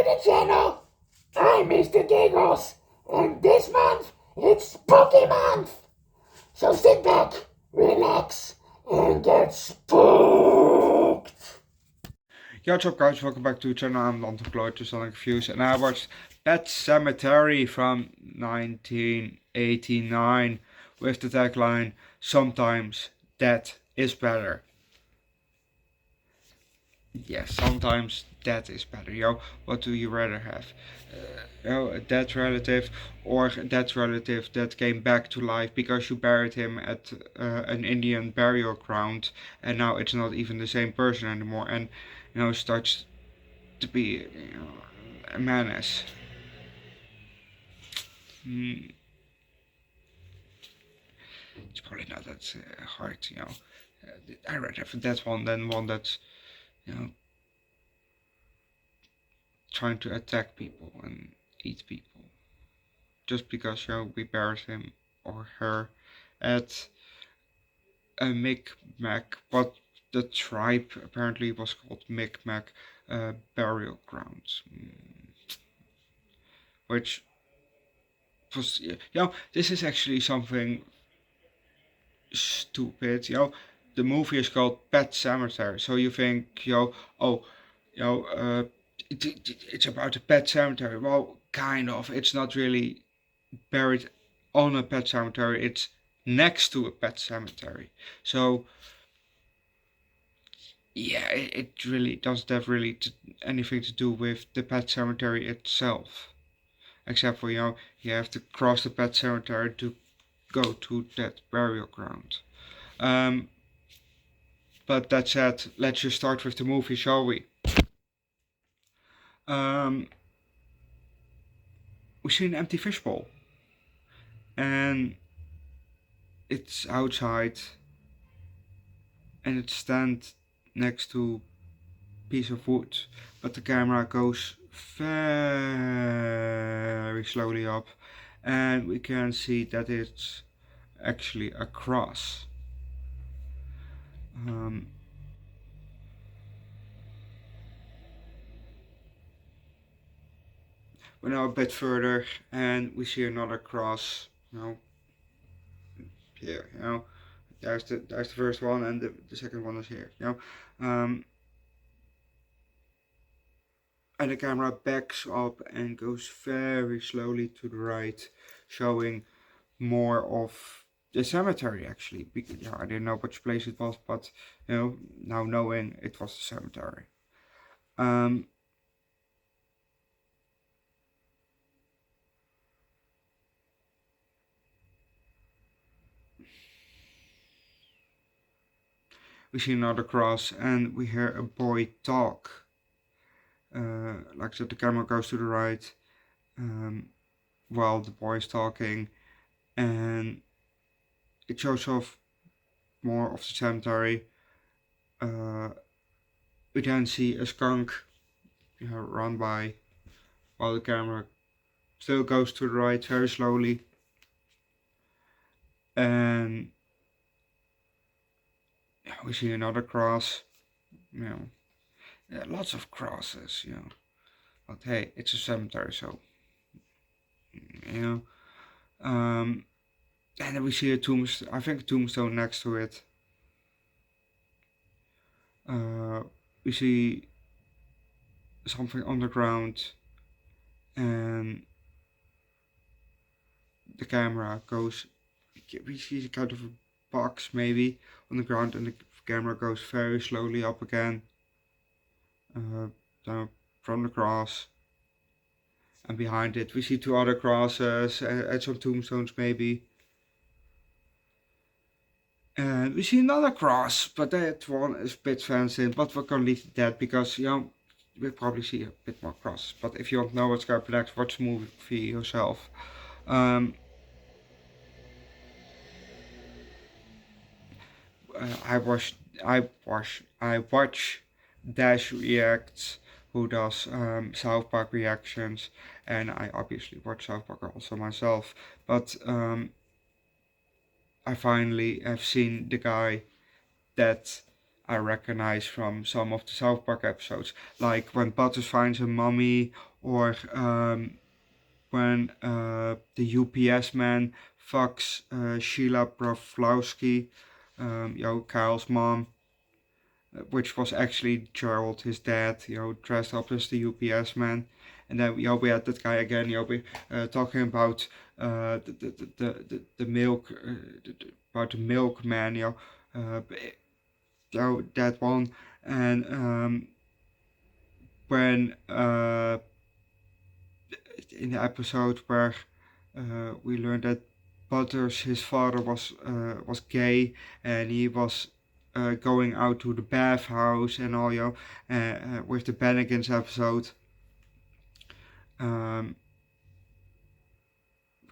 the channel. I'm Mr. Giggles, and this month it's Spooky Month. So sit back, relax, and get spooked. Yo, what's up guys, welcome back to the channel. I'm Underdog Eats Reviews, and I watched Pet Sematary from 1989 with the tagline, "Sometimes that is better." Yes, sometimes that is better. Yo, what do you rather have? A dead relative, or a dead relative that came back to life because you buried him at an Indian burial ground, and now it's not even the same person anymore, and starts to be a menace. It's probably not that hard, I'd rather have that one than one that's, trying to attack people and eat people. Just because, we buried him or her at a Micmac, what the tribe apparently was called Micmac burial grounds. Which was, this is actually something stupid. The movie is called Pet Sematary, so you think, it's about a pet cemetery. Well, kind of. It's not really buried on a pet cemetery. It's next to a pet cemetery. So yeah, it really doesn't have really anything to do with the pet cemetery itself, except for you have to cross the pet cemetery to go to that burial ground. But that said, let's just start with the movie, shall we? We see an empty fishbowl, and it's outside, and it stands next to a piece of wood, but the camera goes very slowly up, and we can see that it's actually a cross. We're now a bit further, and we see another cross. Here, there's the first one, and the second one is here. And the camera backs up and goes very slowly to the right, showing more of the cemetery actually. Because, I didn't know which place it was, but now knowing it was the cemetery. We see another cross, and we hear a boy talk. Like I said, the camera goes to the right while the boy is talking, and it shows off more of the cemetery. We then see a skunk run by while the camera still goes to the right very slowly, and we see another cross. Lots of crosses, but hey, it's a cemetery, so and then we see a tombstone, I think a tombstone next to it. We see something on the ground, and the camera goes, we see kind of a box maybe on the ground, and the camera goes very slowly up again, down from the cross, and behind it we see two other crosses and some tombstones maybe, and we see another cross, but that one is a bit fenced in, but we're gonna leave that because we'll probably see a bit more crosses. But if you don't know what's going to next, watch the movie yourself. I watch Dash Reacts, who does South Park reactions, and I obviously watch South Park also myself. But I finally have seen the guy that I recognize from some of the South Park episodes, like when Butters finds a mummy, or when the UPS man fucks Sheila Broflowski, Kyle's mom, which was actually Gerald, his dad, dressed up as the UPS man. And then we had that guy again, talking about the milk, about the milkman, that one. And when in the episode where we learned that Butters, his father, was gay, and he was going out to the bathhouse and all, with the Bennigans episode.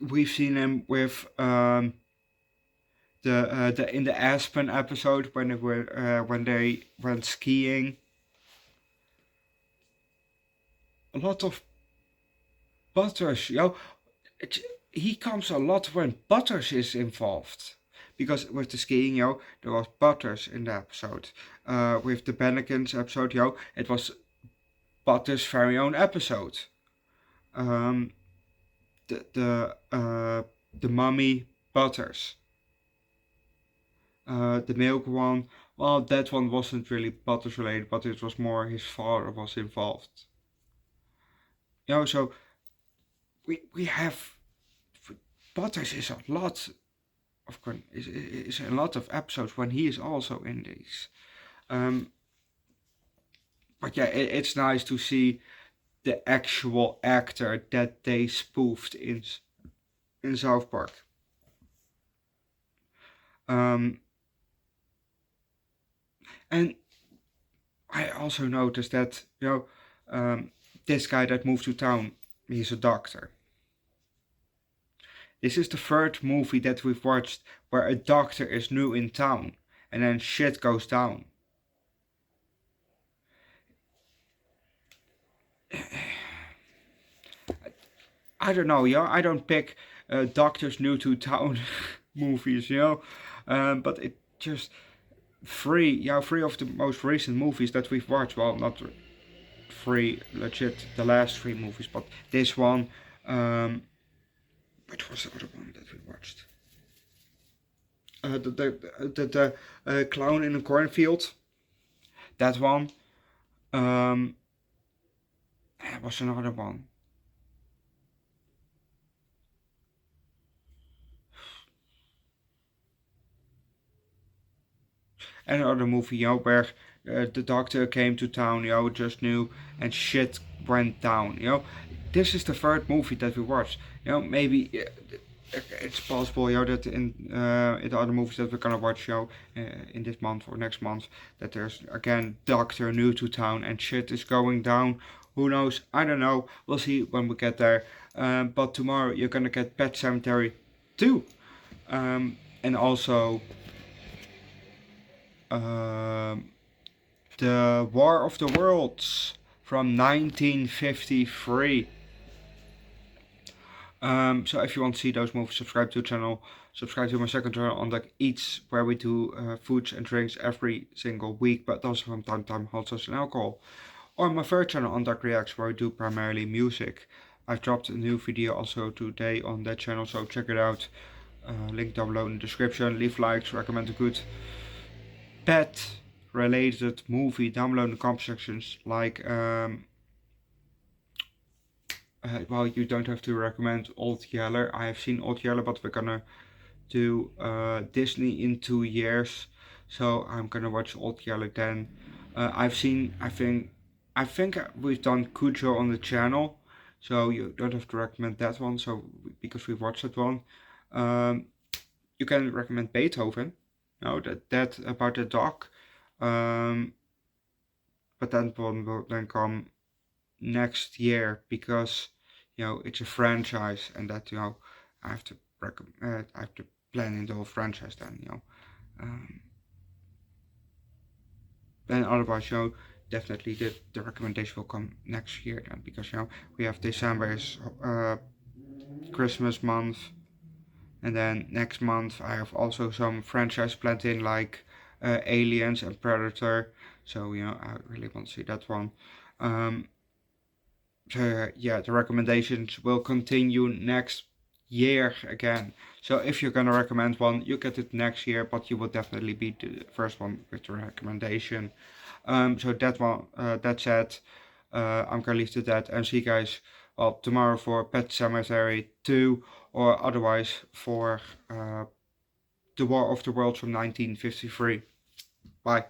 We've seen him with the in the Aspen episode when they went skiing. A lot of Butters, he comes a lot when Butters is involved. Because with the skiing, there was Butters in the episode. With the Bennigans episode, it was Butters' very own episode. The mummy Butters. The milk one, well, that one wasn't really Butters related, but it was more his father was involved. So we have Butters is a lot is a lot of episodes when he is also in these. But yeah, it's nice to see the actual actor that they spoofed in South Park. And I also noticed that this guy that moved to town, he's a doctor. This is the third movie that we've watched where a doctor is new in town and then shit goes down. I don't know, I don't pick doctors new to town movies, but it just three of the most recent movies that we've watched. Well, not three legit, the last three movies, but this one. What was the other one that we watched? The clown in a cornfield. That one. There was another one. Another movie, where the doctor came to town, just new, and shit went down. This is the third movie that we watched. Maybe it's possible, that in the other movies that we're gonna watch, in this month or next month, that there's again doctor new to town and shit is going down. Who knows? I don't know. We'll see when we get there. But tomorrow you're gonna get Pet Sematary 2, and also the War of the Worlds from 1953. So if you want to see those movies, subscribe to the channel. Subscribe to my second channel, Underdog Eats, where we do foods and drinks every single week, but also from time to time hot sauce and alcohol. Or my third channel, Underdog Reacts, where we do primarily music. I've dropped a new video also today on that channel, so check it out. Link down below in the description. Leave likes, recommend a good pet related movie down below in the comment sections, like well, you don't have to recommend Old Yeller. I have seen Old Yeller, but we're gonna do Disney in 2 years, so I'm gonna watch Old Yeller then. I think we've done Cujo on the channel, so you don't have to recommend that one. So because we watched that one, you can recommend Beethoven. That about the dog, but that one will then come next year, because it's a franchise, and that I have to plan in the whole franchise then. Then otherwise, definitely the recommendation will come next year then, because we have December is Christmas month, and then next month I have also some franchise planned in, like Aliens and Predator. So I really want to see that one. So yeah, the recommendations will continue next year again. So if you're gonna recommend one, you get it next year, but you will definitely be the first one with the recommendation. So that said, I'm gonna leave it at that and see you guys tomorrow for Pet Sematary 2, or otherwise for The War of the Worlds from 1953. Bye.